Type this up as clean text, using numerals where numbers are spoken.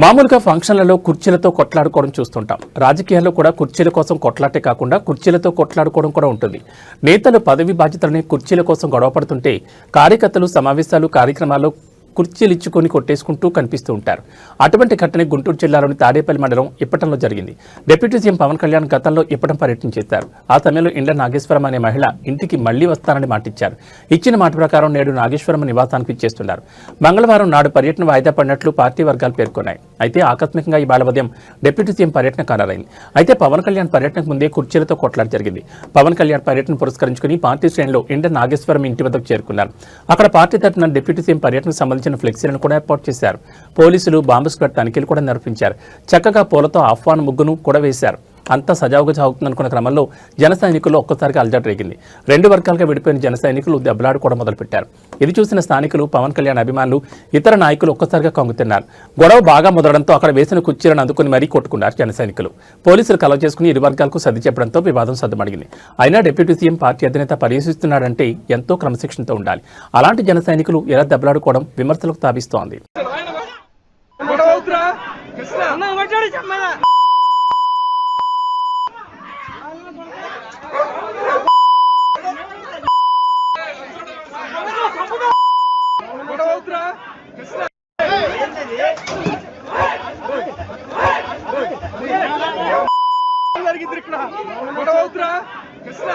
మామూలుగా ఫంక్షన్లలో కుర్చీలతో కొట్లాడుకోవడం చూస్తుంటాం. రాజకీయాల్లో కూడా కుర్చీల కోసం కొట్లాటే కాకుండా కుర్చీలతో కొట్లాడుకోవడం కూడా ఉంటుంది. నేతలు పదవి బాధ్యతలని కుర్చీల కోసం గొడవపడుతుంటే కార్యకర్తలు సమావేశాలు కార్యక్రమాల్లో కుర్చీలు ఇచ్చుకొని కొట్టేసుకుంటూ కనిపిస్తూ ఉంటారు. అటువంటి ఘటన గుంటూరు జిల్లాలోని తాడేపల్లి మండలం ఇప్పటంలో జరిగింది. డిప్యూటీ సీఎం పవన్ కళ్యాణ్ గతంలో ఇప్పటం పర్యటన చేశారు. ఆ సమయంలో ఇండ్ల నాగేశ్వరం అనే మహిళ ఇంటికి మళ్లీ వస్తానని మాటిచ్చారు. ఇచ్చిన మాట ప్రకారం నేడు నాగేశ్వరం నివాసానికి ఇచ్చేస్తున్నారు. మంగళవారం నాడు పర్యటన వాయిదా పడినట్లు పార్టీ వర్గాలు పేర్కొన్నాయి. అయితే ఆకస్మికంగా ఇవాళ ఉదయం డిప్యూటీ సీఎం పర్యటన ఖరారైంది. అయితే పవన్ కళ్యాణ్ పర్యటనకు ముందే కుర్చీలతో కొట్లాట జరిగింది. పవన్ కళ్యాణ్ పర్యటన పురస్కరించుకుని పార్టీ శ్రేణులు ఇండ్ల నాగేశ్వరం ఇంటి వద్దకు చేరుకున్నారు. అక్కడ పార్టీ తరఫున డిప్యూటీ సీఎం పర్యటనకు సంబంధించిన ఫ్లెక్సీలను కూడా ఏర్పాటు చేశారు. పోలీసులు బాంబు స్క్వాడ్ తనిఖీలు కూడా నిర్వహించారు. చక్కగా పూలతో ఆహ్వాన ముగ్గును కూడా వేశారు. అంతా సజావుగా సాగుతుందనుకున్న క్రమంలో జన సైనికులు ఒక్కసారిగా అలజడి రేగింది. రెండు వర్గాలుగా విడిపోయిన జన సైనికులు దెబ్బలాడుకోవడం మొదలుపెట్టారు. ఇది చూసిన స్థానికులు, పవన్ కళ్యాణ్ అభిమానులు, ఇతర నాయకులు ఒక్కసారిగా కంగుతిన్నారు. గొడవ బాగా మొదలడంతో అక్కడ వేసిన కుర్చీలను అందుకుని మరీ కొట్టుకున్నారు జన సైనికులు. పోలీసులు కలవ చేసుకుని ఇరు వర్గాలకు సర్ది చెప్పడంతో వివాదం సద్దుమడిగింది. అయినా డిప్యూటీ సీఎం పార్టీ అధినేత పర్యవేక్షిస్తున్నాడంటే ఎంతో క్రమశిక్షణతో ఉండాలి. అలాంటి జన సైనికులు ఎలా దెబ్బలాడుకోవడం విమర్శలకు తావిస్తోంది. జరిగింది ఇక్కడ గొడవ అవుతురా కృష్ణ